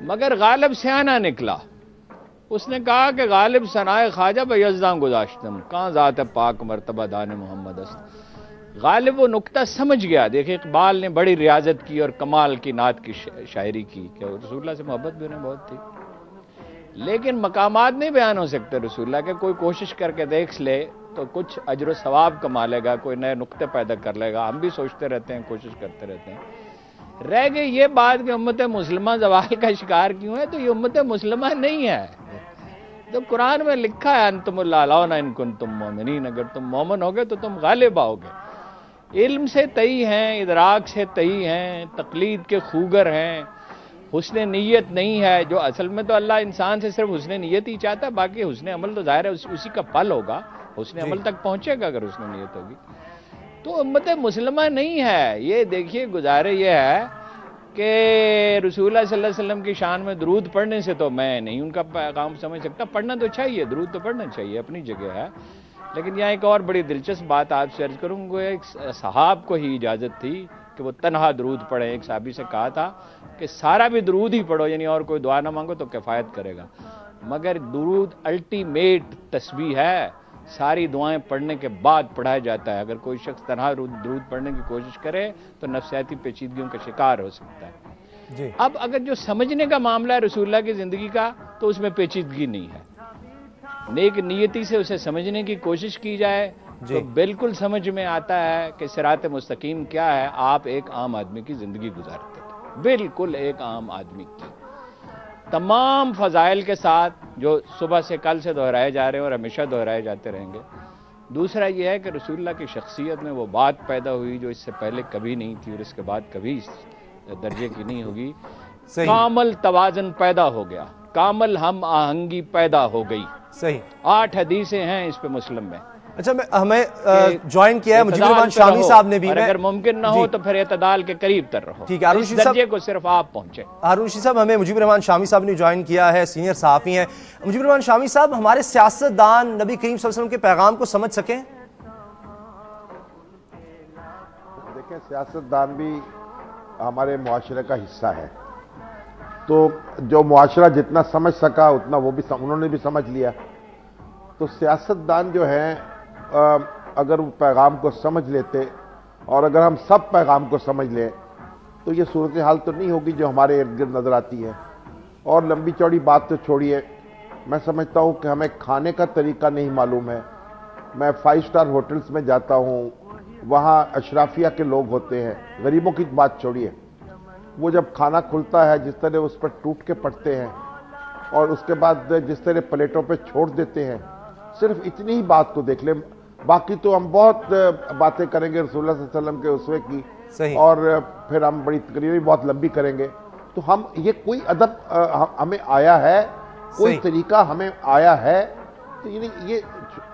مگر غالب سیانہ نکلا. اس نے کہا کہ غالب ثنائے خواجہ بیزداں گذاشتم کہاں ذات پاک مرتبہ دان محمد است. غالب وہ نکتہ سمجھ گیا. دیکھیں اقبال نے بڑی ریاضت کی اور کمال کی نعت کی شاعری کی کہ رسول اللہ سے محبت بھی انہیں بہت تھی، لیکن مقامات نہیں بیان ہو سکتے رسول اللہ کے. کوئی کوشش کر کے دیکھ لے تو کچھ اجر و ثواب کما لے گا، کوئی نئے نقطے پیدا کر لے گا. ہم بھی سوچتے رہتے ہیں، کوشش کرتے رہتے ہیں. رہ گئی یہ بات کہ امت مسلمہ زوال کا شکار کیوں ہے، تو یہ امت مسلمہ نہیں ہے. تو قرآن میں لکھا ہے انتم الاعلون ان کنتم مومنین، اگر تم مومن ہوگے تو تم غالب آؤ گے. علم سے تئی ہیں، ادراک سے تئی ہیں، تقلید کے خوگر ہیں، حسن نیت نہیں ہے. جو اصل میں تو اللہ انسان سے صرف حسن نیت ہی چاہتا ہے، باقی حسن عمل تو ظاہر ہے اسی کا پھل ہوگا، حسن عمل تک پہنچے گا اگر حسن نیت ہوگی. تو امت مسلمہ نہیں ہے. یہ دیکھیے گزارے یہ ہے کہ رسول اللہ صلی اللہ علیہ وسلم کی شان میں درود پڑھنے سے تو میں نہیں ان کا پیغام سمجھ سکتا. پڑھنا تو چاہیے، درود تو پڑھنا چاہیے، اپنی جگہ ہے. لیکن یہاں ایک اور بڑی دلچسپ بات آپ سے عرض کروں گا. ایک صحاب کو ہی اجازت تھی کہ وہ تنہا درود پڑھیں. ایک صحابی سے کہا تھا کہ سارا بھی درود ہی پڑھو، یعنی اور کوئی دعا نہ مانگو تو کفایت کرے گا. مگر درود الٹیمیٹ تسبیح ہے، ساری دعائیں پڑھنے کے بعد پڑھایا جاتا ہے. اگر کوئی شخص تنہا درود پڑھنے کی کوشش کرے تو نفسیاتی پیچیدگیوں کا شکار ہو سکتا ہے. جی. اب اگر جو سمجھنے کا معاملہ ہے رسول اللہ کی زندگی کا تو اس میں پیچیدگی نہیں ہے. نیک نیتی سے اسے سمجھنے کی کوشش کی جائے تو بالکل سمجھ میں آتا ہے کہ صراط مستقیم کیا ہے. آپ ایک عام آدمی کی زندگی گزارتے تھے، بالکل ایک عام آدمی کی، تمام فضائل کے ساتھ جو صبح سے کل سے دہرائے جا رہے ہیں اور ہمیشہ دہرائے جاتے رہیں گے. دوسرا یہ ہے کہ رسول اللہ کی شخصیت میں وہ بات پیدا ہوئی جو اس سے پہلے کبھی نہیں تھی اور اس کے بعد کبھی اس درجے کی نہیں ہوگی. کامل توازن پیدا ہو گیا، کامل ہم آہنگی پیدا ہو گئی. صحیح. 8 حدیثیں ہیں اس پہ مسلم میں. اچھا ہمیں جوائن کیا ہے مجیب الرحمان شامی صاحب نے بھی. اگر ممکن نہ ہو تو پھر اعتدال کے قریب تر رہو. ٹھیک ہے. اس درجے کو صرف آپ پہنچے. ہارون رشید صاحب ہمیں مجیب الرحمان شامی صاحب نے جوائن کیا ہے، سینئر صحافی ہیں. مجیب الرحمان شامی صاحب، ہمارے سیاستدان نبی کریم صلی اللہ علیہ وسلم کے پیغام کو سمجھ سکیں؟ دیکھیں سیاستدان بھی ہمارے معاشرے کا حصہ ہے، تو جو معاشرہ جتنا سمجھ سکا اتنا وہ بھی انہوں نے بھی سمجھ لیا. تو سیاستدان جو ہیں اگر وہ پیغام کو سمجھ لیتے اور اگر ہم سب پیغام کو سمجھ لیں تو یہ صورتحال تو نہیں ہوگی جو ہمارے ارد گرد نظر آتی ہے. اور لمبی چوڑی بات تو چھوڑیے، میں سمجھتا ہوں کہ ہمیں کھانے کا طریقہ نہیں معلوم ہے. میں 5 اسٹار ہوٹلز میں جاتا ہوں، وہاں اشرافیہ کے لوگ ہوتے ہیں، غریبوں کی بات چھوڑیے، وہ جب کھانا کھلتا ہے جس طرح اس پر ٹوٹ کے پڑتے ہیں اور اس کے بعد جس طرح پلیٹوں پہ چھوڑ دیتے ہیں، صرف اتنی ہی بات کو دیکھ لیں. باقی تو ہم بہت باتیں کریں گے رسول اللہ صلی اللہ علیہ وسلم کے اسوے کی. صحیح. اور پھر ہم بڑی تقریر بھی بہت لمبی کریں گے. تو ہم یہ کوئی ادب ہمیں آیا ہے، کوئی طریقہ ہمیں آیا ہے. تو یعنی یہ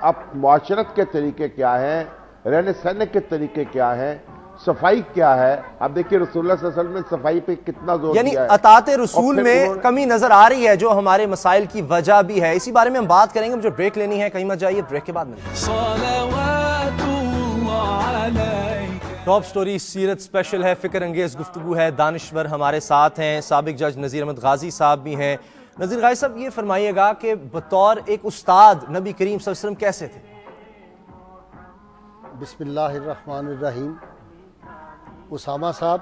آپ معاشرت کے طریقے کیا ہیں، رہنے سہنے کے طریقے کیا ہیں، صفائی کیا ہے. آپ دیکھیے رسول اللہ صلی اللہ علیہ وسلم نے صفائی پہ کتنا زور دیا ہے. یعنی اطاعت رسول میں کمی نظر آ رہی ہے جو ہمارے مسائل کی وجہ بھی ہے. اسی بارے میں ہم بات کریں گے. مجھے بریک لینی ہے، کہیں مت جائیے، بریک کے بعد ملیں گے. ٹاپ سٹوری سیرت اسپیشل ہے، فکر انگیز گفتگو ہے. دانشور ہمارے ساتھ ہیں، سابق جج نذیر احمد غازی صاحب بھی ہیں. نذیر غازی صاحب، یہ فرمائیے گا کہ بطور ایک استاد نبی کریم صلی اللہ علیہ وسلم کیسے تھے؟ بسم اللہ الرحمن الرحیم. اسامہ صاحب،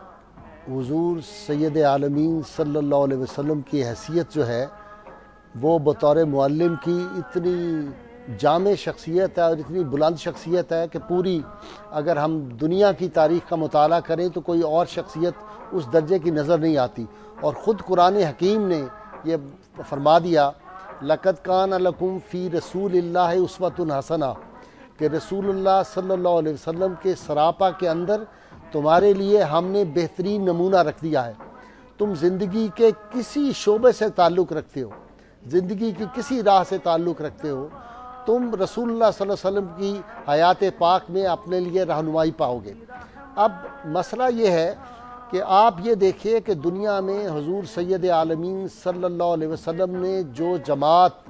حضور سید عالمین صلی اللہ علیہ وسلم کی حیثیت جو ہے وہ بطور معلم کی اتنی جامع شخصیت ہے اور اتنی بلند شخصیت ہے کہ پوری اگر ہم دنیا کی تاریخ کا مطالعہ کریں تو کوئی اور شخصیت اس درجے کی نظر نہیں آتی. اور خود قرآن حکیم نے یہ فرما دیا لَقَدْ كَانَ لَكُمْ فِي رَسُولِ اللَّهِ أُسْوَةٌ حَسَنَةٌ کہ رسول اللہ صلی اللہ علیہ وسلم کے سراپا کے اندر تمہارے لیے ہم نے بہترین نمونہ رکھ دیا ہے. تم زندگی کے کسی شعبے سے تعلق رکھتے ہو، زندگی کی کسی راہ سے تعلق رکھتے ہو، تم رسول اللہ صلی اللہ علیہ وسلم کی حیات پاک میں اپنے لیے رہنمائی پاؤ گے. اب مسئلہ یہ ہے کہ آپ یہ دیکھیے کہ دنیا میں حضور سید عالمین صلی اللہ علیہ وسلم نے جو جماعت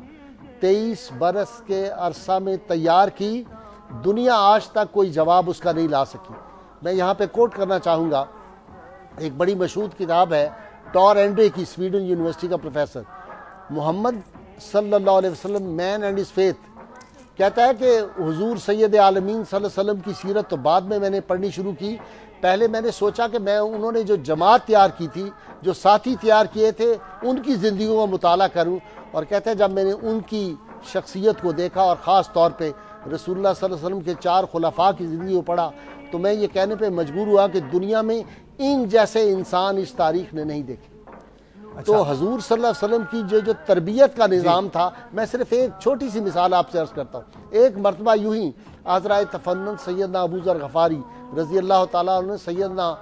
23 برس کے عرصہ میں تیار کی، دنیا آج تک کوئی جواب اس کا نہیں لا سکی. میں یہاں پہ کوٹ کرنا چاہوں گا، ایک بڑی مشہور کتاب ہے ٹار اینڈرے کی سویڈن یونیورسٹی کا پروفیسر، محمد صلی اللہ علیہ وسلم مین اینڈ ہز فیتھ، کہتا ہے کہ حضور سید عالمین صلی اللہ علیہ وسلم کی سیرت تو بعد میں نے پڑھنی شروع کی، پہلے میں نے سوچا کہ میں انہوں نے جو جماعت تیار کی تھی، جو ساتھی تیار کیے تھے، ان کی زندگیوں کا مطالعہ کروں، اور کہتا ہے جب میں نے ان کی شخصیت کو دیکھا اور خاص طور پہ رسول اللہ صلی اللہ علیہ وسلم کے 4 خلفاء کی زندگی کو پڑھا، تو میں یہ کہنے پہ مجبور ہوا کہ دنیا میں ان جیسے انسان اس تاریخ نے نہیں دیکھے۔ تو حضور صلی اللہ علیہ وسلم کی جو تربیت کا نظام تھا، میں صرف ایک چھوٹی سی مثال آپ سے عرض کرتا ہوں۔ ایک مرتبہ یوں ہی عذرائے تفنن سیدنا ابو ذر غفاری رضی اللہ تعالیٰ عنہ نے سیدنا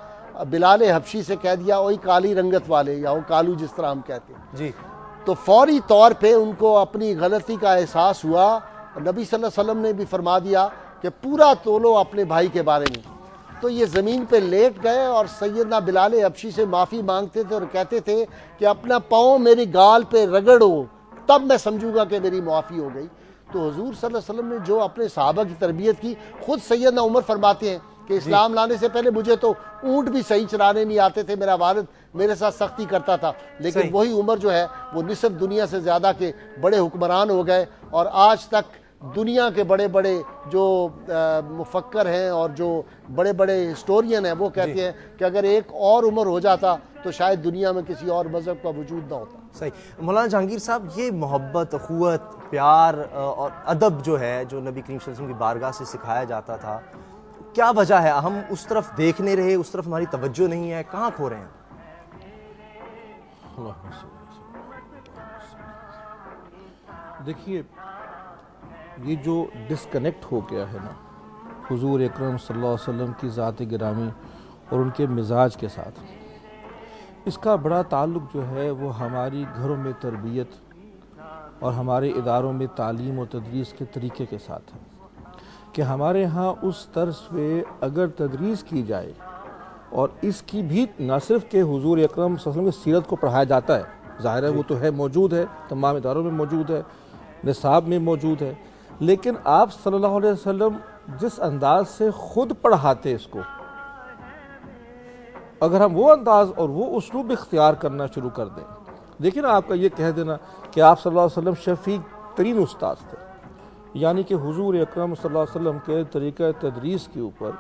بلال حبشی سے کہہ دیا، اوئی کالی رنگت والے، یا وہ کالو جس طرح ہم کہتے ہیں جی، تو فوری طور پہ ان کو اپنی غلطی کا احساس ہوا۔ نبی صلی اللہ علیہ وسلم نے بھی فرما دیا کہ پورا تولو اپنے بھائی کے بارے میں۔ تو یہ زمین پہ لیٹ گئے اور سیدنا بلال حبشی سے معافی مانگتے تھے اور کہتے تھے کہ اپنا پاؤں میری گال پہ رگڑو، تب میں سمجھوں گا کہ میری معافی ہو گئی۔ تو حضور صلی اللہ علیہ وسلم نے جو اپنے صحابہ کی تربیت کی، خود سیدنا عمر فرماتے ہیں کہ اسلام لانے سے پہلے مجھے تو اونٹ بھی صحیح چلانے نہیں آتے تھے، میرا والد میرے ساتھ سختی کرتا تھا، لیکن وہی عمر جو ہے وہ نصف دنیا سے زیادہ کے بڑے حکمران ہو گئے، اور آج تک دنیا کے بڑے بڑے جو مفکر ہیں اور جو بڑے بڑے ہسٹورین ہیں وہ کہتے ہیں کہ اگر ایک اور عمر ہو جاتا تو شاید دنیا میں کسی اور مذہب کا وجود نہ ہوتا۔ صحیح۔ مولانا جہانگیر صاحب، یہ محبت، اخوت، پیار اور ادب جو ہے، جو نبی کریم صلی اللہ علیہ وسلم کی بارگاہ سے سکھایا جاتا تھا، کیا وجہ ہے؟ ہم اس طرف دیکھ نہیں رہے، اس طرف ہماری توجہ نہیں ہے، کہاں کھو رہے ہیں؟ دیکھیے، یہ جو ڈسکنیکٹ ہو گیا ہے نا حضور اکرم صلی اللہ علیہ وسلم کی ذات گرامی اور ان کے مزاج کے ساتھ، اس کا بڑا تعلق جو ہے وہ ہماری گھروں میں تربیت اور ہمارے اداروں میں تعلیم و تدریس کے طریقے کے ساتھ ہے کہ ہمارے ہاں اس طرز پہ اگر تدریس کی جائے، اور اس کی بھی نہ صرف کہ حضور اکرم صلی اللہ علیہ وسلم کی سیرت کو پڑھایا جاتا ہے، ظاہر ہے وہ تو ہے، موجود ہے، تمام اداروں میں موجود ہے، نصاب میں موجود ہے، لیکن آپ صلی اللہ علیہ وسلم جس انداز سے خود پڑھاتے اس کو، اگر ہم وہ انداز اور وہ اسلوب اختیار کرنا شروع کر دیں، لیکن آپ کا یہ کہہ دینا کہ آپ صلی اللہ علیہ وسلم شفیق ترین استاد تھے، یعنی کہ حضور اکرم صلی اللہ علیہ وسلم کے طریقہ تدریس کے اوپر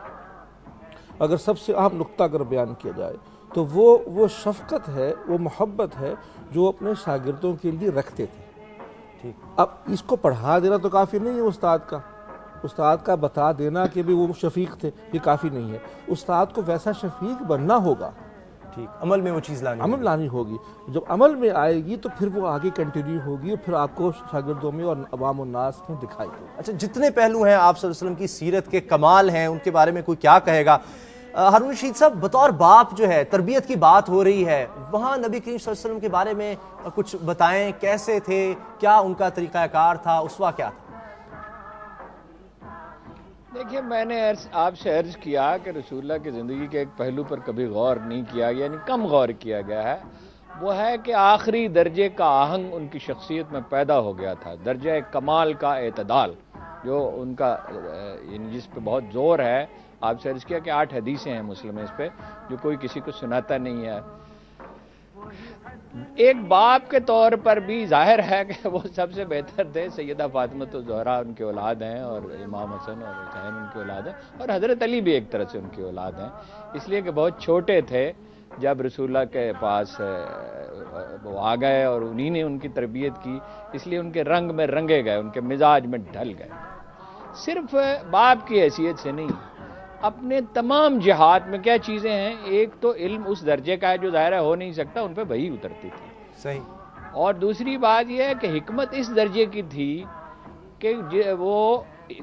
اگر سب سے اہم نقطہ اگر بیان کیا جائے تو وہ شفقت ہے، وہ محبت ہے جو اپنے شاگردوں کے لیے رکھتے تھے۔ اب اس کو پڑھا دینا تو کافی نہیں ہے، استاد کا بتا دینا کہ بھی وہ شفیق تھے، یہ کافی نہیں ہے، استاد کو ویسا شفیق بننا ہوگا، ٹھیک، عمل میں وہ چیز لانی ہوگی۔ جب عمل میں آئے گی تو پھر وہ آگے کنٹینیو ہوگی اور پھر آپ کو شاگردوں میں اور عوام الناس میں دکھائی دے گی۔ اچھا، جتنے پہلو ہیں آپ صلی اللہ علیہ وسلم کی سیرت کے کمال ہیں، ان کے بارے میں کوئی کیا کہے گا؟ ہارون رشید صاحب، بطور باپ جو ہے تربیت کی بات ہو رہی ہے، وہاں نبی کریم صلی اللہ علیہ وسلم کے بارے میں کچھ بتائیں، کیسے تھے، کیا ان کا طریقہ کار تھا، اسوہ کیا تھا؟ دیکھیے، میں نے آپ سے عرض کیا کہ رسول اللہ کی زندگی کے ایک پہلو پر کبھی غور نہیں کیا گیا، یعنی کم غور کیا گیا ہے، وہ ہے کہ آخری درجے کا آہنگ ان کی شخصیت میں پیدا ہو گیا تھا، درجہ کمال کا اعتدال، جو ان کا یعنی جس پہ بہت زور ہے۔ آپ سے عرض کیا کہ 8 حدیثیں ہیں مسلم اس پہ، جو کوئی کسی کو سناتا نہیں ہے۔ ایک باپ کے طور پر بھی ظاہر ہے کہ وہ سب سے بہتر تھے، سیدہ فاطمہ الزہرا ان کے اولاد ہیں، اور امام حسن اور حسین ان کے اولاد ہیں، اور حضرت علی بھی ایک طرح سے ان کی اولاد ہیں، اس لیے کہ بہت چھوٹے تھے جب رسول اللہ کے پاس وہ آ گئے اور انہی نے ان کی تربیت کی، اس لیے ان کے رنگ میں رنگے گئے، ان کے مزاج میں ڈھل گئے۔ صرف باپ کی حیثیت سے نہیں، اپنے تمام جہات میں کیا چیزیں ہیں، ایک تو علم اس درجے کا ہے جو ظاہر ہو نہیں سکتا، ان پہ وحی اترتی تھی، صحیح، اور دوسری بات یہ ہے کہ حکمت اس درجے کی تھی کہ وہ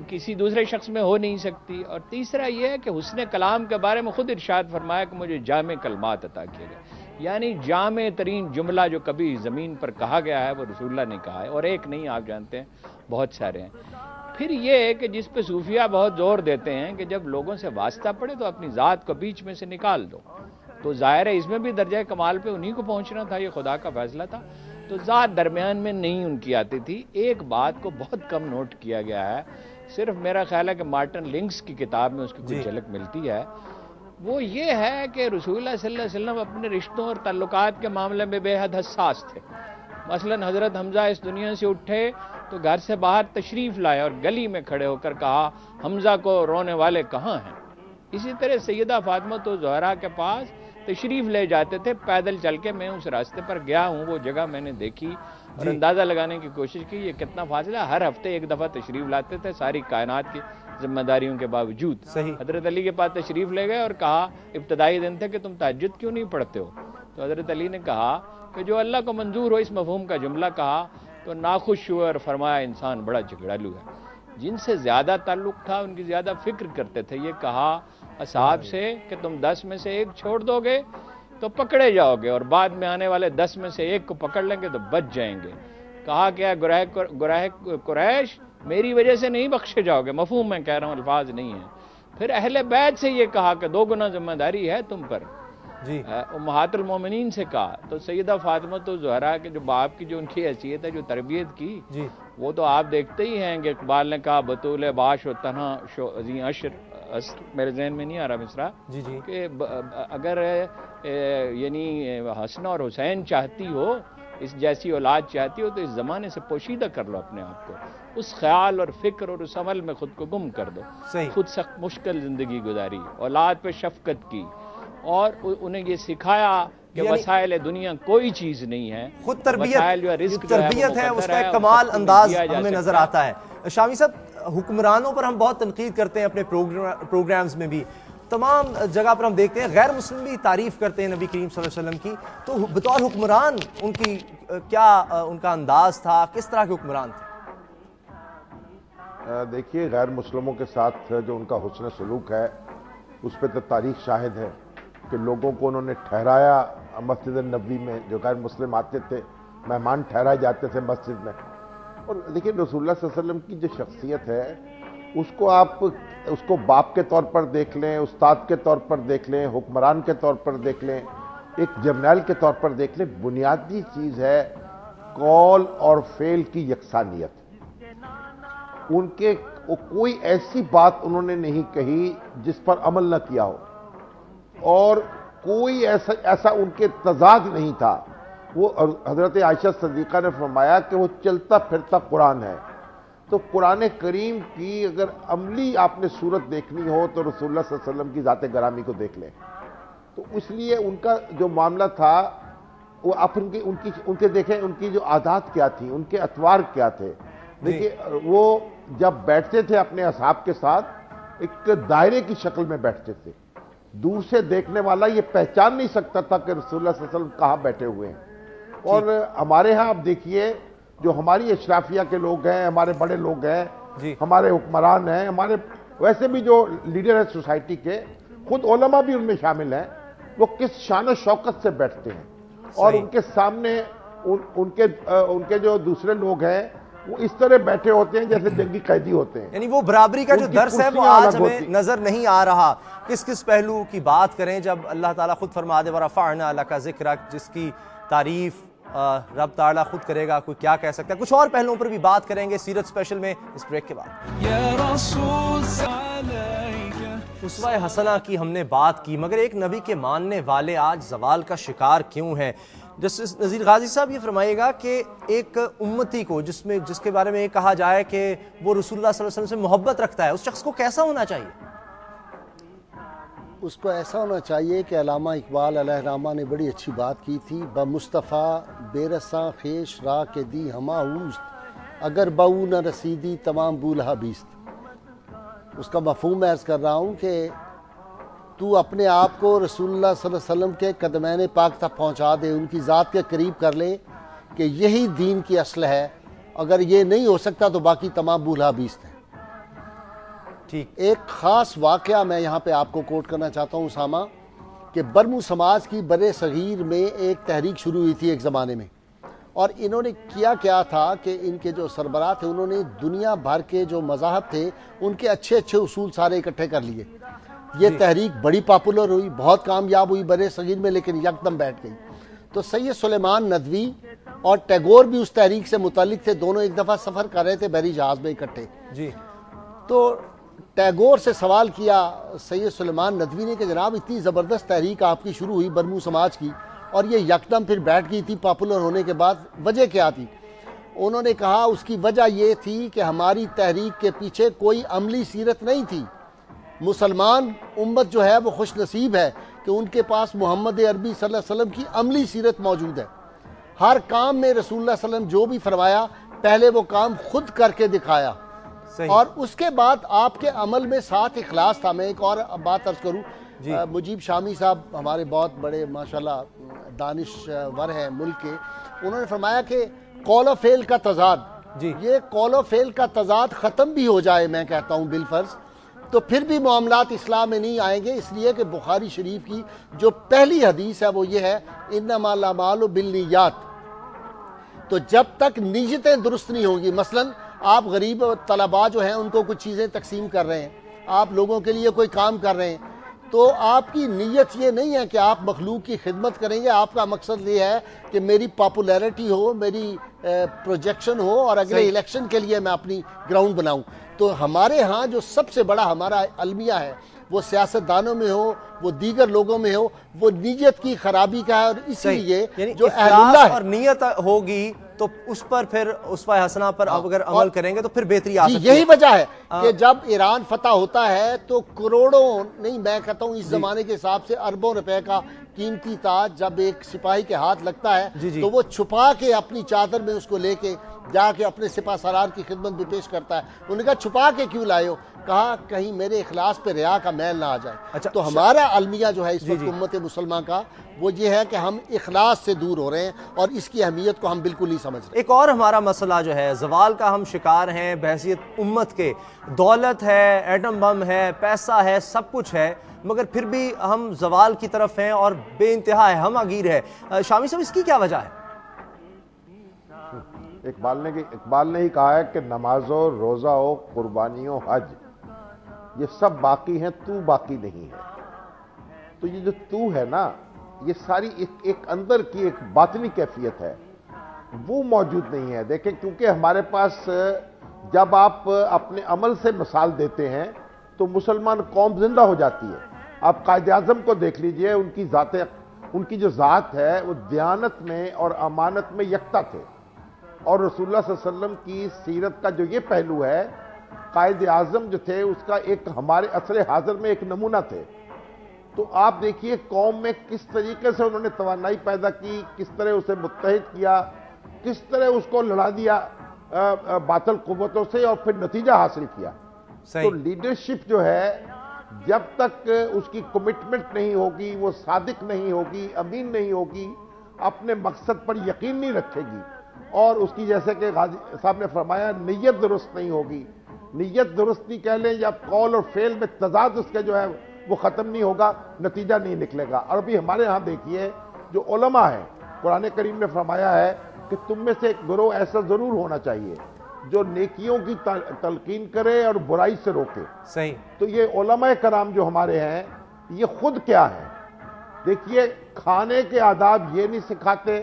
کسی دوسرے شخص میں ہو نہیں سکتی، اور تیسرا یہ ہے کہ حسن کلام کے بارے میں خود ارشاد فرمایا کہ مجھے جامع کلمات عطا کیے گئے، یعنی جامع ترین جملہ جو کبھی زمین پر کہا گیا ہے وہ رسول اللہ نے کہا ہے، اور ایک نہیں، آپ جانتے ہیں بہت سارے ہیں۔ پھر یہ ہے کہ جس پہ صوفیہ بہت زور دیتے ہیں کہ جب لوگوں سے واسطہ پڑے تو اپنی ذات کو بیچ میں سے نکال دو، تو ظاہر ہے اس میں بھی درجہ کمال پہ انہی کو پہنچنا تھا، یہ خدا کا فیصلہ تھا، تو ذات درمیان میں نہیں ان کی آتی تھی۔ ایک بات کو بہت کم نوٹ کیا گیا ہے، صرف میرا خیال ہے کہ مارٹن لنکس کی کتاب میں اس کی کچھ جھلک ملتی ہے وہ یہ ہے کہ رسول اللہ صلی اللہ علیہ وسلم اپنے رشتوں اور تعلقات کے معاملے میں بے حد حساس تھے. مثلا حضرت حمزہ اس دنیا سے اٹھے تو گھر سے باہر تشریف لائے اور گلی میں کھڑے ہو کر کہا حمزہ کو رونے والے کہاں ہیں. اسی طرح سیدہ فاطمہ زہرا کے پاس تشریف لے جاتے تھے پیدل چل کے. میں اس راستے پر گیا ہوں, وہ جگہ میں نے دیکھی اور اندازہ لگانے کی کوشش کی یہ کتنا فاصلہ. ہر ہفتے ایک دفعہ تشریف لاتے تھے ساری کائنات کی ذمہ داریوں کے باوجود. حضرت علی کے پاس تشریف لے گئے اور کہا, ابتدائی دن تھے, کہ تم تہجد کیوں نہیں پڑھتے ہو؟ تو حضرت علی نے کہا کہ جو اللہ کو منظور ہو. اس مفہوم کا جملہ کہا تو ناخوش ہوئے اور فرمایا انسان بڑا جھگڑالو ہے. جن سے زیادہ تعلق تھا ان کی زیادہ فکر کرتے تھے. یہ کہا اصحاب سے کہ تم 10 میں سے ایک چھوڑ دو گے تو پکڑے جاؤ گے, اور بعد میں آنے والے 10 میں سے ایک کو پکڑ لیں گے تو بچ جائیں گے. کہا کہ گرہ قریش میری وجہ سے نہیں بخشے جاؤ گے. مفہوم میں کہہ رہا ہوں, الفاظ نہیں ہیں. پھر اہل بیت سے یہ کہا کہ 2 گنا ذمہ داری ہے تم پر. امہات المومنین سے کہا. تو سیدہ فاطمہ زہرا کے جو باپ کی جو ان کی حیثیت ہے, جو تربیت کی, وہ تو آپ دیکھتے ہی ہیں کہ اقبال نے کہا بطول باش و تنہا شو عظیم عشر, میرے ذہن میں نہیں آ رہا مصرع, کہ اگر یعنی حسن اور حسین چاہتی ہو, اس جیسی اولاد چاہتی ہو, تو اس زمانے سے پوشیدہ کر لو اپنے آپ کو. اس خیال اور فکر اور اس عمل میں خود کو گم کر دو. خود سخت مشکل زندگی گزاری, اولاد پہ شفقت کی, اور انہیں یہ سکھایا کہ وسائل دنیا کوئی چیز نہیں ہے. خود تربیت ہے, اس کا ایک کمال انداز ہمیں نظر آتا ہے. شامی صاحب, حکمرانوں پر ہم بہت تنقید کرتے ہیں اپنے پروگرامز میں بھی, تمام جگہ پر ہم دیکھتے ہیں, غیر مسلم بھی تعریف کرتے ہیں نبی کریم صلی اللہ علیہ وسلم کی. تو بطور حکمران ان کی کیا ان کا انداز تھا, کس طرح کے حکمران تھے؟ دیکھیے, غیر مسلموں کے ساتھ جو ان کا حسن سلوک ہے اس پہ تو تاریخ شاہد ہے کہ لوگوں کو انہوں نے ٹھہرایا مسجد نبوی میں. جو غیر مسلم آتے تھے مہمان ٹھہرائے جاتے تھے مسجد میں. اور دیکھیے رسول اللہ صلی اللہ علیہ وسلم کی جو شخصیت ہے اس کو آپ اس کو باپ کے طور پر دیکھ لیں, استاد کے طور پر دیکھ لیں, حکمران کے طور پر دیکھ لیں, ایک جرنیل کے طور پر دیکھ لیں. بنیادی چیز ہے قول اور فعل کی یکسانیت. ان کے کوئی ایسی بات انہوں نے نہیں کہی جس پر عمل نہ کیا ہو, اور کوئی ایسا ان کے تضاد نہیں تھا. وہ حضرت عائشہ صدیقہ نے فرمایا کہ وہ چلتا پھرتا قرآن ہے. تو قرآن کریم کی اگر عملی آپ نے صورت دیکھنی ہو تو رسول اللہ صلی اللہ علیہ وسلم کی ذات گرامی کو دیکھ لیں. تو اس لیے ان کا جو معاملہ تھا وہ آپ ان کے دیکھیں, ان کی جو عادات کیا تھی, ان کے اطوار کیا تھے. دیکھیے, وہ جب بیٹھتے تھے اپنے اصحاب کے ساتھ ایک دائرے کی شکل میں بیٹھتے تھے. دور سے دیکھنے والا یہ پہچان نہیں سکتا تھا کہ رسول اللہ صلی اللہ علیہ وسلم کہاں بیٹھے ہوئے ہیں. اور ہمارے ہاں آپ دیکھیے, جو ہماری اشرافیہ کے لوگ ہیں, ہمارے بڑے لوگ ہیں, ہمارے حکمران ہیں, ہمارے ویسے بھی جو لیڈر ہیں سوسائٹی کے, خود علماء بھی ان میں شامل ہیں, وہ کس شان و شوکت سے بیٹھتے ہیں. اور ان کے سامنے ان کے جو دوسرے لوگ ہیں وہ اس طرح بیٹھے ہوتے ہیں جیسے جنگی قیدی ہوتے ہیں. یعنی وہ برابری کا جو درس ہے وہ آج ہمیں نظر نہیں آ رہا. کس پہلو کی بات کریں جب اللہ تعالیٰ خود فرما دے وَرَفَعْنَا لَكَ ذِكْرَكَ, جس کی تعریف رب تعالیٰ خود کرے گا, کوئی کیا کہہ سکتا ہے. کچھ اور پہلوؤں پر بھی بات کریں گے سیرت اسپیشل میں اس بریک کے بعد. اسوہ حسنہ کی ہم نے بات کی, مگر ایک نبی کے ماننے والے آج زوال کا شکار کیوں ہیں؟ جسٹس نذیر غازی صاحب یہ فرمائیے گا کہ ایک امتی کو جس کے بارے میں یہ کہا جائے کہ وہ رسول اللہ صلی اللہ علیہ وسلم سے محبت رکھتا ہے, اس شخص کو کیسا ہونا چاہیے؟ اس کو ایسا ہونا چاہیے کہ علامہ اقبال علیہ الرحمہ نے بڑی اچھی بات کی تھی, بمصطفیٰ بے رساں خیش راہ کے دی ہما اوست, اگر بہو نہ رسیدی تمام بولہا بیست. اس کا مفہوم میں عرض کر رہا ہوں کہ تو اپنے آپ کو رسول اللہ صلی اللہ علیہ وسلم کے قدمین پاک تک پہنچا دے, ان کی ذات کے قریب کر لے کہ یہی دین کی اصل ہے. اگر یہ نہیں ہو سکتا تو باقی تمام بولہا بیست ہے. ٹھیک. ایک خاص واقعہ میں یہاں پہ آپ کو کوٹ کرنا چاہتا ہوں اسامہ, کہ برمو سماج کی بر صغیر میں ایک تحریک شروع ہوئی تھی ایک زمانے میں, اور انہوں نے کیا تھا کہ ان کے جو سربراہ تھے انہوں نے دنیا بھر کے جو مذاہب تھے ان کے اچھے اصول سارے اکٹھے کر لیے. یہ تحریک بڑی پاپولر ہوئی, بہت کامیاب ہوئی بر صغیر میں, لیکن یکدم بیٹھ گئی. تو سید سلیمان ندوی اور ٹیگور بھی اس تحریک سے متعلق تھے, دونوں ایک دفعہ سفر کر رہے تھے بحری جہاز میں اکٹھے. جی. تو ٹیگور سے سوال کیا سید سلیمان ندوی نے کہ جناب اتنی زبردست تحریک آپ کی شروع ہوئی برمو سماج کی اور یہ یکدم پھر بیٹھ گئی تھی پاپولر ہونے کے بعد، وجہ کیا تھی؟ انہوں نے کہا اس کی وجہ یہ تھی کہ ہماری تحریک کے پیچھے کوئی عملی سیرت نہیں تھی۔ مسلمان امت جو ہے وہ خوش نصیب ہے کہ ان کے پاس محمد عربی صلی اللہ علیہ وسلم کی عملی سیرت موجود ہے۔ ہر کام میں رسول اللہ صلی اللہ علیہ وسلم جو بھی فرمایا پہلے وہ کام خود کر کے دکھایا، اور اس کے بعد آپ کے عمل میں ساتھ اخلاص تھا۔ میں ایک اور بات عرض کروں، مجیب شامی صاحب ہمارے بہت بڑے ماشاءاللہ دانشور ہیں ملک کے، انہوں نے فرمایا کہ قول و فعل کا تضاد، یہ قول و فعل کا تضاد ختم بھی ہو جائے، میں کہتا ہوں بالفرض، تو پھر بھی معاملات اسلام میں نہیں آئیں گے، اس لیے کہ بخاری شریف کی جو پہلی حدیث ہے وہ یہ ہے انما الاعمال بالنیات۔ تو جب تک نیتیں درست نہیں ہوں گی، مثلاً آپ غریب طلباء جو ہیں ان کو کچھ چیزیں تقسیم کر رہے ہیں، آپ لوگوں کے لیے کوئی کام کر رہے ہیں، تو آپ کی نیت یہ نہیں ہے کہ آپ مخلوق کی خدمت کریں گے، آپ کا مقصد یہ ہے کہ میری پاپولیرٹی ہو، میری پروجیکشن ہو، اور اگلے الیکشن کے لیے میں اپنی گراؤنڈ بناؤں۔ تو ہمارے ہاں جو سب سے بڑا ہمارا المیہ ہے، وہ سیاستدانوں میں ہو، وہ دیگر لوگوں میں ہو، وہ نیت کی خرابی کا ہے، اور اسی لیے جو اہل اللہ ہے اور نیت ہوگی تو اس پر پھر اسوہ حسنہ پر اگر عمل کریں گے تو پھر بہتری آ سکتی ہے۔ یہی وجہ ہے کہ جب ایران فتح ہوتا ہے تو کروڑوں نہیں، میں کہتا ہوں اس زمانے کے حساب سے اربوں روپے کا قیمتی تاج جب ایک سپاہی کے ہاتھ لگتا ہے تو وہ چھپا کے اپنی چادر میں اس کو لے کے جا کے اپنے سپاہ سالار کی خدمت میں پیش کرتا ہے۔ انہوں نے کہا چھپا کے کیوں لائے ہو؟ کہا کہیں میرے اخلاص پہ ریا کا میل نہ آ جائے۔ تو ہمارا المیہ جو ہے اس وقت امت مسلمہ کا وہ یہ ہے کہ ہم اخلاص سے دور ہو رہے ہیں، اور اس کی اہمیت کو ہم بالکل نہیں سمجھ رہے۔ ایک اور ہمارا مسئلہ جو ہے زوال کا ہم شکار ہیں بحیثیت امت کے، دولت ہے، ایٹم بم ہے، پیسہ ہے، سب کچھ ہے، مگر پھر بھی ہم زوال کی طرف ہیں اور بے انتہا ہے، ہم آگیر ہے۔ شامی صاحب اس کی کیا وجہ ہے؟ اقبال نے ہی کہا ہے کہ نماز و روزہ و قربانی و حج یہ سب باقی ہیں، تو باقی نہیں ہے۔ تو یہ جو تو ہے نا، یہ ساری ایک اندر کی ایک باطنی کیفیت ہے، وہ موجود نہیں ہے۔ دیکھیں کیونکہ ہمارے پاس جب آپ اپنے عمل سے مثال دیتے ہیں تو مسلمان قوم زندہ ہو جاتی ہے۔ آپ قائد اعظم کو دیکھ لیجئے، ان کی جو ذات ہے وہ دیانت میں اور امانت میں یکتا تھے، اور رسول اللہ صلی اللہ علیہ وسلم کی سیرت کا جو یہ پہلو ہے، قائد اعظم جو تھے اس کا ایک ہمارے عصر حاضر میں ایک نمونہ تھے۔ تو آپ دیکھیے قوم میں کس طریقے سے انہوں نے توانائی پیدا کی، کس طرح اسے متحد کیا، کس طرح اس کو لڑا دیا باطل قوتوں سے، اور پھر نتیجہ حاصل کیا۔ تو لیڈرشپ جو ہے جب تک اس کی کمٹمنٹ نہیں ہوگی، وہ صادق نہیں ہوگی، امین نہیں ہوگی، اپنے مقصد پر یقین نہیں رکھے گی، اور اس کی جیسے کہ غازی صاحب نے فرمایا نیت درست نہیں ہوگی، نیت درست نہیں کہہ لیں یا قول اور فعل میں تضاد اس کے جو ہے وہ ختم نہیں ہوگا، نتیجہ نہیں نکلے گا۔ اور ابھی ہمارے ہاں دیکھیے جو علماء ہیں، قرآن کریم نے فرمایا ہے کہ تم میں سے ایک گروہ ایسا ضرور ہونا چاہیے جو نیکیوں کی تلقین کرے اور برائی سے روکے۔ صحیح۔ تو یہ علماء کرام جو ہمارے ہیں یہ خود کیا ہے؟ دیکھیے کھانے کے آداب یہ نہیں سکھاتے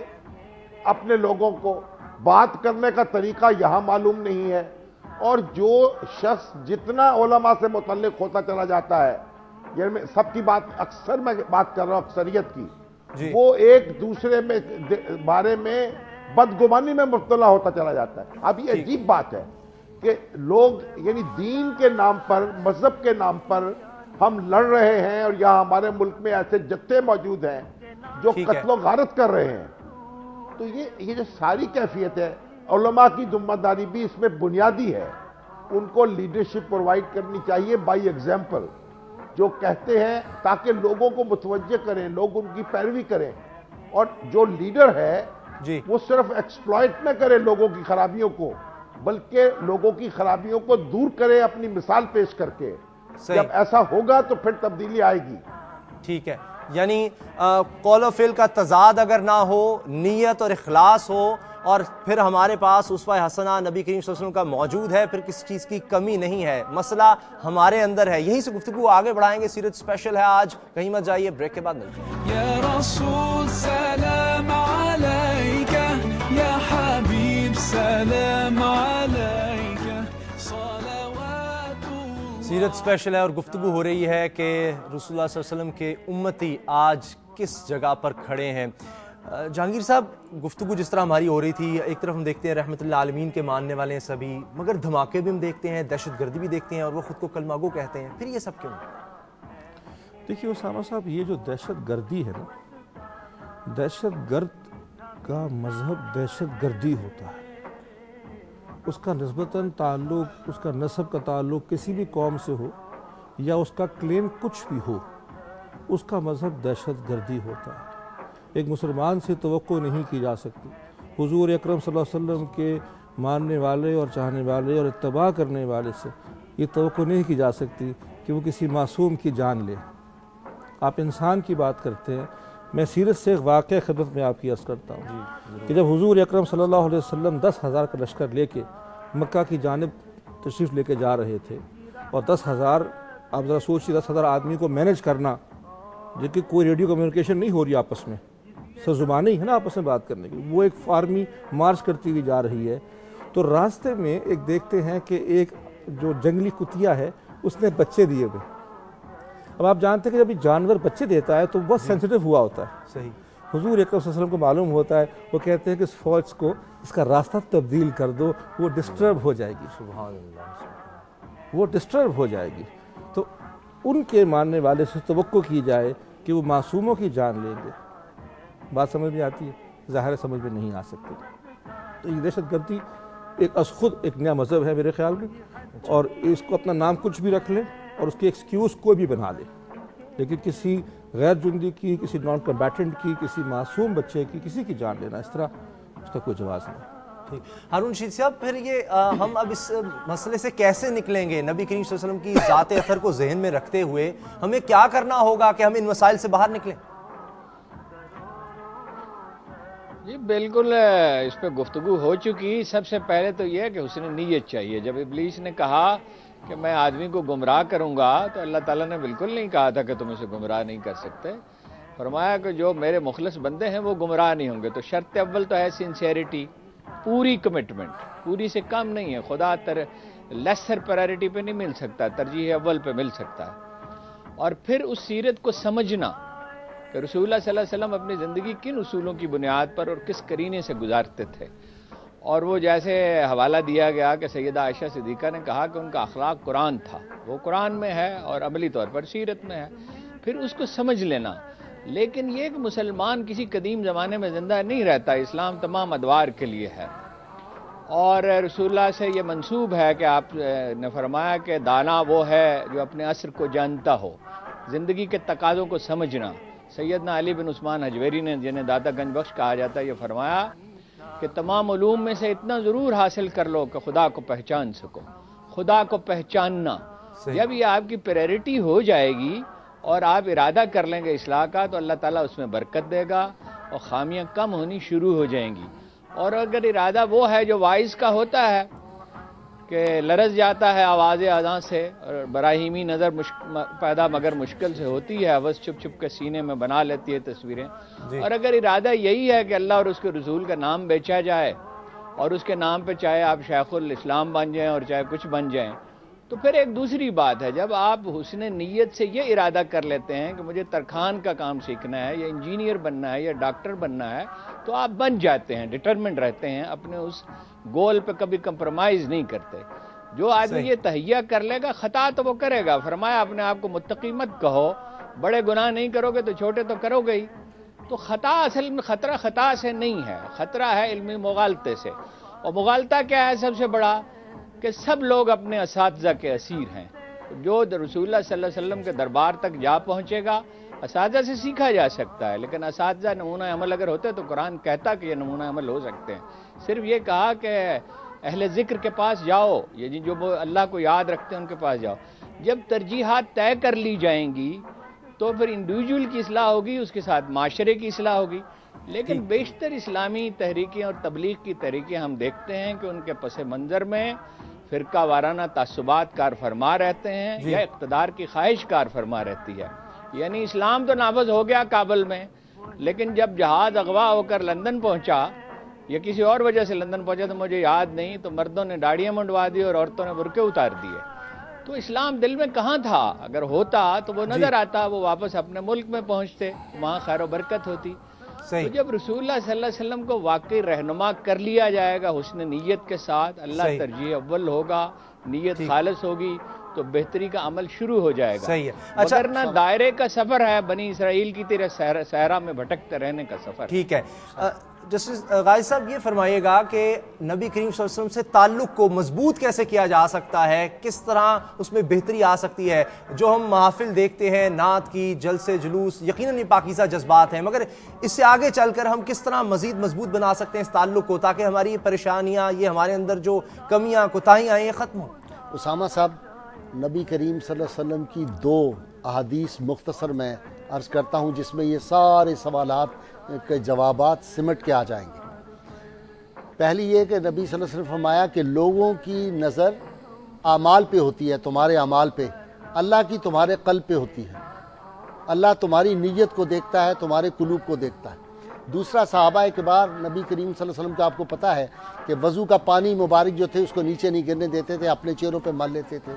اپنے لوگوں کو، بات کرنے کا طریقہ یہاں معلوم نہیں ہے، اور جو شخص جتنا علماء سے متعلق ہوتا چلا جاتا ہے، یعنی میں سب کی بات اکثر میں بات کر رہا ہوں اکثریت کی، وہ ایک دوسرے میں بارے میں بدگمانی میں مبتلا ہوتا چلا جاتا ہے۔ اب یہ عجیب بات ہے کہ لوگ یعنی دین کے نام پر، مذہب کے نام پر ہم لڑ رہے ہیں، اور یہاں ہمارے ملک میں ایسے جتھے موجود ہیں جو قتل و غارت کر رہے ہیں۔ تو یہ جو ساری کیفیت ہے، علماء کی ذمہ داری بھی اس میں بنیادی ہے، ان کو لیڈرشپ پرووائڈ کرنی چاہیے بائی ایگزامپل، جو کہتے ہیں تاکہ لوگوں کو متوجہ کریں، لوگ ان کی پیروی کریں، اور جو لیڈر ہے وہ صرف ایکسپلائٹ نہ کرے لوگوں کی خرابیوں کو، بلکہ لوگوں کی خرابیوں کو دور کرے اپنی مثال پیش کر کے۔ جب ایسا ہوگا تو پھر تبدیلی آئے گی۔ ٹھیک ہے، یعنی قول و فعل کا تضاد اگر نہ ہو، نیت اور اخلاص ہو، اور پھر ہمارے پاس اسوہ حسنہ نبی کریم صلی اللہ علیہ وسلم کا موجود ہے، پھر کسی چیز کی کمی نہیں ہے، مسئلہ ہمارے اندر ہے۔ یہیں سے گفتگو آگے بڑھائیں گے، سیرت اسپیشل ہے آج، کہیں مت جائیے، بریک کے بعد ملتے ہیں۔ یا رسول سلام علیکہ، یا حبیب سلام علیکہ، صلوات سیرت اسپیشل ہے اور گفتگو ہو رہی ہے کہ رسول اللہ صلی اللہ علیہ وسلم کے امتی آج کس جگہ پر کھڑے ہیں۔ جہانگیر صاحب، گفتگو جس طرح ہماری ہو رہی تھی، ایک طرف ہم دیکھتے ہیں رحمت اللہ عالمین کے ماننے والے ہیں سبھی، مگر دھماکے بھی ہم دیکھتے ہیں، دہشت گردی بھی دیکھتے ہیں، اور وہ خود کو کلمہ گو کہتے ہیں، پھر یہ سب کیوں؟ دیکھیے اسامہ صاحب، یہ جو دہشت گردی ہے نا، دہشت گرد کا مذہب دہشت گردی ہوتا ہے، اس کا نسبتاً تعلق، اس کا نسب کا تعلق کسی بھی قوم سے ہو یا اس کا کلیم کچھ بھی ہو، اس کا مذہب دہشت گردی ہوتا ہے۔ ایک مسلمان سے توقع نہیں کی جا سکتی، حضور اکرم صلی اللہ علیہ وسلم کے ماننے والے اور چاہنے والے اور اتباع کرنے والے سے یہ توقع نہیں کی جا سکتی کہ وہ کسی معصوم کی جان لے۔ آپ انسان کی بات کرتے ہیں، میں سیرت سے ایک واقعہ خدمت میں آپ کی عرض کرتا ہوں کہ جب حضور اکرم صلی اللہ علیہ وسلم 10,000 کا لشکر لے کے مکہ کی جانب تشریف لے کے جا رہے تھے، اور 10,000، آپ ذرا سوچیے 10,000 آدمی کو مینج کرنا، جو کہ کوئی ریڈیو کمیونیکیشن نہیں ہو رہی آپس میں، سر زبانیں ہی ہے نا آپس میں بات کرنے کی، وہ ایک فارمی مارچ کرتی ہوئی جا رہی ہے، تو راستے میں ایک دیکھتے ہیں کہ ایک جو جنگلی کتیا ہے اس نے بچے دیے ہوئے۔ اب آپ جانتے ہیں کہ جب جانور بچے دیتا ہے تو بہت سینسیٹیو ہوا ہوتا ہے۔ صحیح۔ حضور اکرم صلی اللہ علیہ وسلم کو معلوم ہوتا ہے، وہ کہتے ہیں کہ اس فوج کو اس کا راستہ تبدیل کر دو، وہ ڈسٹرب ہو جائے گی، سبحان اللہ، وہ ڈسٹرب ہو جائے گی۔ تو ان کے ماننے والے سے توقع کی جائے کہ وہ معصوموں کی جان لیں گے، بات سمجھ میں آتی ہے؟ ظاہر سمجھ میں نہیں آ سکتی۔ تو یہ دہشت گردی ایک از خود ایک نیا مذہب ہے میرے خیال میں، اور اس کو اپنا نام کچھ بھی رکھ لیں اور اس کی ایکسکیوز کوئی بھی بنا لے، لیکن کسی غیر جندی کی، کسی نان کمبیٹنٹ کی، کسی معصوم بچے کی، کسی کی جان لینا، اس طرح اس کا کوئی جواز نہیں۔ ٹھیک۔ ہارون رشید صاحب، پھر یہ ہم اب اس مسئلے سے کیسے نکلیں گے؟ نبی کریم صلی اللہ علیہ وسلم کی ذات اثر کو ذہن میں رکھتے ہوئے ہمیں کیا کرنا ہوگا کہ ہم ان مسائل سے باہر نکلیں؟ جی بالکل، اس پہ گفتگو ہو چکی۔ سب سے پہلے تو یہ ہے کہ حسن نیت چاہیے۔ جب ابلیس نے کہا کہ میں آدمی کو گمراہ کروں گا، تو اللہ تعالیٰ نے بالکل نہیں کہا تھا کہ تم اسے گمراہ نہیں کر سکتے۔ فرمایا کہ جو میرے مخلص بندے ہیں وہ گمراہ نہیں ہوں گے۔ تو شرط اول تو ہے سنسیئرٹی، پوری کمٹمنٹ، پوری سے کم نہیں ہے۔ خدا لیسر پرائرٹی پہ نہیں مل سکتا، ترجیح اول پہ مل سکتا ہے۔ اور پھر اس سیرت کو سمجھنا کہ رسول اللہ صلی اللہ علیہ وسلم اپنی زندگی کن اصولوں کی بنیاد پر اور کس قرینے سے گزارتے تھے، اور وہ جیسے حوالہ دیا گیا کہ سیدہ عائشہ صدیقہ نے کہا کہ ان کا اخلاق قرآن تھا، وہ قرآن میں ہے اور عملی طور پر سیرت میں ہے، پھر اس کو سمجھ لینا۔ لیکن یہ کہ مسلمان کسی قدیم زمانے میں زندہ نہیں رہتا، اسلام تمام ادوار کے لیے ہے، اور رسول اللہ سے یہ منسوب ہے کہ آپ نے فرمایا کہ دانا وہ ہے جو اپنے عصر کو جانتا ہو، زندگی کے تقاضوں کو سمجھنا۔ سیدنا علی بن عثمان حجویری نے، جنہیں داتا گنج بخش کہا جاتا ہے، یہ فرمایا کہ تمام علوم میں سے اتنا ضرور حاصل کر لو کہ خدا کو پہچان سکو۔ خدا کو پہچاننا، جب یہ آپ کی پریورٹی ہو جائے گی اور آپ ارادہ کر لیں گے اصلاح کا، تو اللہ تعالیٰ اس میں برکت دے گا اور خامیاں کم ہونی شروع ہو جائیں گی۔ اور اگر ارادہ وہ ہے جو وائز کا ہوتا ہے کہ لرز جاتا ہے آواز اذان سے، اور براہیمی نظر پیدا مگر مشکل سے ہوتی ہے، حوث چھپ چھپ کے سینے میں بنا لیتی ہے تصویریں۔ اور اگر ارادہ یہی ہے کہ اللہ اور اس کے رسول کا نام بیچا جائے، اور اس کے نام پہ چاہے آپ شیخ الاسلام بن جائیں اور چاہے کچھ بن جائیں، تو پھر ایک دوسری بات ہے، جب آپ حسن نیت سے یہ ارادہ کر لیتے ہیں کہ مجھے ترخان کا کام سیکھنا ہے یا انجینئر بننا ہے یا ڈاکٹر بننا ہے، تو آپ بن جاتے ہیں، ڈٹرمنٹ رہتے ہیں، اپنے اس گول پہ کبھی کمپرومائز نہیں کرتے۔ جو آدمی یہ تہیہ کر لے گا، خطا تو وہ کرے گا۔ فرمایا اپنے آپ کو متقی مت کہو، بڑے گناہ نہیں کرو گے تو چھوٹے تو کرو گے ہی۔ تو خطا اصل میں خطرہ خطا سے نہیں ہے، خطرہ ہے علمی مغالطے سے۔ اور مغالطہ کیا ہے سب سے بڑا؟ کہ سب لوگ اپنے اساتذہ کے اسیر ہیں۔ جو رسول اللہ صلی اللہ علیہ وسلم کے دربار تک جا پہنچے گا، اساتذہ سے سیکھا جا سکتا ہے، لیکن اساتذہ نمونہ عمل اگر ہوتے تو قرآن کہتا کہ یہ نمونہ عمل ہو سکتے ہیں۔ صرف یہ کہا کہ اہل ذکر کے پاس جاؤ، یعنی جو اللہ کو یاد رکھتے ہیں ان کے پاس جاؤ۔ جب ترجیحات طے کر لی جائیں گی تو پھر انڈیویجول کی اصلاح ہوگی، اس کے ساتھ معاشرے کی اصلاح ہوگی۔ لیکن بیشتر اسلامی تحریکیں اور تبلیغ کی تحریکیں ہم دیکھتے ہیں کہ ان کے پس منظر میں فرقہ وارانہ تعصبات کار فرما رہتے ہیں، یا اقتدار کی خواہش کار فرما رہتی ہے۔ یعنی اسلام تو نافذ ہو گیا کابل میں، لیکن جب جہاز اغوا ہو کر لندن پہنچا یا کسی اور وجہ سے لندن پہنچا تو مجھے یاد نہیں، تو مردوں نے داڑیاں منڈوا دی اور عورتوں نے برقعے اتار دیے۔ تو اسلام دل میں کہاں تھا؟ اگر ہوتا تو وہ نظر آتا، وہ واپس اپنے ملک میں پہنچتے، وہاں خیر و برکت ہوتی۔ تو جب رسول اللہ صلی اللہ علیہ وسلم کو واقعی رہنما کر لیا جائے گا حسن نیت کے ساتھ، اللہ ترجیح اول ہوگا، نیت خالص ہوگی، تو بہتری کا عمل شروع ہو جائے گا۔ صحیح ہے۔ وگرنہ دائرے کا سفر ہے، بنی اسرائیل کی طرح صحرا میں بھٹکتے رہنے کا سفر۔ ٹھیک ہے، جسٹس غازی صاحب یہ فرمائیے گا کہ نبی کریم صلی اللہ علیہ وسلم سے تعلق کو مضبوط کیسے کیا جا سکتا ہے، کس طرح اس میں بہتری آ سکتی ہے؟ جو ہم محافل دیکھتے ہیں نعت کی، جلسے جلوس، یقیناً یہ پاکیزہ جذبات ہیں، مگر اس سے آگے چل کر ہم کس طرح مزید مضبوط بنا سکتے ہیں اس تعلق کو، تاکہ ہماری یہ پریشانیاں، یہ ہمارے اندر جو کمیاں کوتاہیاں ہیں، یہ ختم ہوں؟ اسامہ صاحب، نبی کریم صلی اللہ علیہ وسلم کی 2 احادیث مختصر میں عرض کرتا ہوں، جس میں یہ سارے سوالات کے جوابات سمٹ کے آ جائیں گے۔ پہلی یہ کہ نبی صلی اللہ علیہ وسلم فرمایا کہ لوگوں کی نظر اعمال پہ ہوتی ہے، تمہارے اعمال پہ، اللہ کی تمہارے قلب پہ ہوتی ہے۔ اللہ تمہاری نیت کو دیکھتا ہے، تمہارے قلوب کو دیکھتا ہے۔ دوسرا، صحابہ کے بعد نبی کریم صلی اللہ علیہ وسلم کا آپ کو پتہ ہے کہ وضو کا پانی مبارک جو تھے اس کو نیچے نہیں گرنے دیتے تھے، اپنے چہروں پہ مل لیتے تھے۔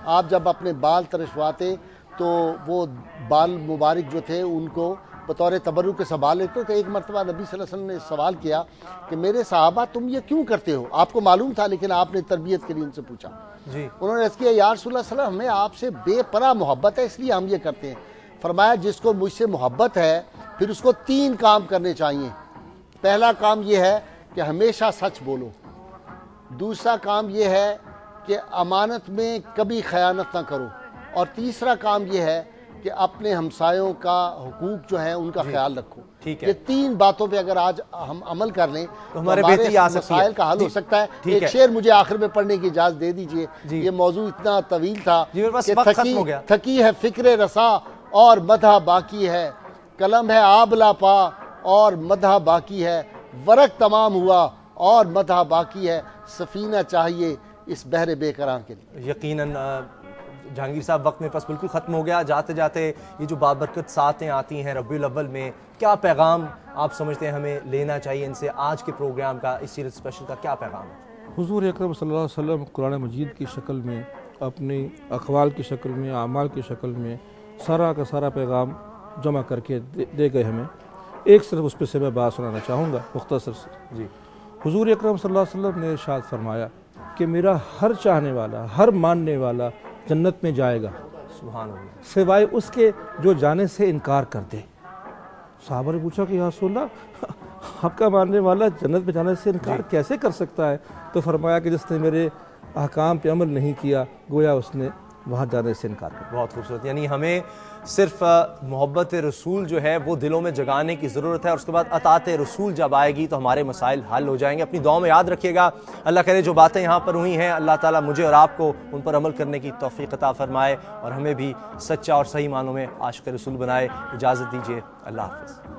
آپ جب اپنے بال ترشواتے تو وہ بال مبارک جو تھے ان کو بطور تبرک کے سوال لیتے تھے۔ ایک مرتبہ نبی صلی اللہ علیہ وسلم نے سوال کیا کہ میرے صحابہ تم یہ کیوں کرتے ہو؟ آپ کو معلوم تھا لیکن آپ نے تربیت کے لیے ان سے پوچھا۔ انہوں نے عرض کیا یا رسول اللہ صلی اللہ علیہ وسلم، ہمیں آپ سے بے پناہ محبت ہے اس لیے ہم یہ کرتے ہیں۔ فرمایا جس کو مجھ سے محبت ہے پھر اس کو 3 کام کرنے چاہیے۔ پہلا کام یہ ہے کہ ہمیشہ سچ بولو، دوسرا کام یہ ہے کہ امانت میں کبھی خیانت نہ کرو، اور تیسرا کام یہ ہے کہ اپنے ہمسایوں کا حقوق جو ہے ان کا خیال رکھو۔ یہ 3 باتوں پہ اگر آج ہم عمل کر لیں تو ہمارے مسائل کا حل ہو سکتا ہے۔ ایک شعر مجھے آخر میں پڑھنے کی اجازت دے دیجئے، یہ موضوع اتنا طویل تھا کہ تھکی ہے فکر رسا اور مدح باقی ہے، قلم ہے آبلا پا اور مدح باقی ہے، ورق تمام ہوا اور مدح باقی ہے، سفینہ چاہیے اس بحر بے قرار کے لیے۔ یقیناً جہانگیر صاحب وقت میں پس بالکل ختم ہو گیا۔ جاتے جاتے یہ جو بابرکت ساتیں آتی ہیں ربیع الاول میں، کیا پیغام آپ سمجھتے ہیں ہمیں لینا چاہیے ان سے؟ آج کے پروگرام کا، اس سیرت اسپیشل کا کیا پیغام ہے؟ حضور اکرم صلی اللہ علیہ وسلم قرآن مجید کی شکل میں، اپنی اقوال کی شکل میں، اعمال کی شکل میں سارا کا سارا پیغام جمع کر کے دے گئے ہمیں۔ ایک صرف اس پہ سے میں بات سنانا چاہوں گا مختصر سے۔ حضور اکرم صلی اللہ علیہ وسلم نے ارشاد فرمایا کہ میرا ہر چاہنے والا، ہر ماننے والا جنت میں جائے گا، سبحان اللہ، سوائے اس کے جو جانے سے انکار کر دے۔ صحابہ نے پوچھا کہ یا رسول اللہ، آپ کا ماننے والا جنت میں جانے سے انکار کیسے کر سکتا ہے؟ تو فرمایا کہ جس نے میرے احکام پہ عمل نہیں کیا گویا اس نے وہاں جانے سے انکار کر۔ بہت خوبصورت، یعنی ہمیں صرف محبت رسول جو ہے وہ دلوں میں جگانے کی ضرورت ہے، اور اس کے بعد اطاعت رسول جب آئے گی تو ہمارے مسائل حل ہو جائیں گے۔ اپنی دعاؤں میں یاد رکھیے گا۔ اللہ کرے جو باتیں یہاں پر ہوئی ہیں اللہ تعالیٰ مجھے اور آپ کو ان پر عمل کرنے کی توفیق عطا فرمائے، اور ہمیں بھی سچا اور صحیح معنوں میں عاشق رسول بنائے۔ اجازت دیجیے، اللہ حافظ۔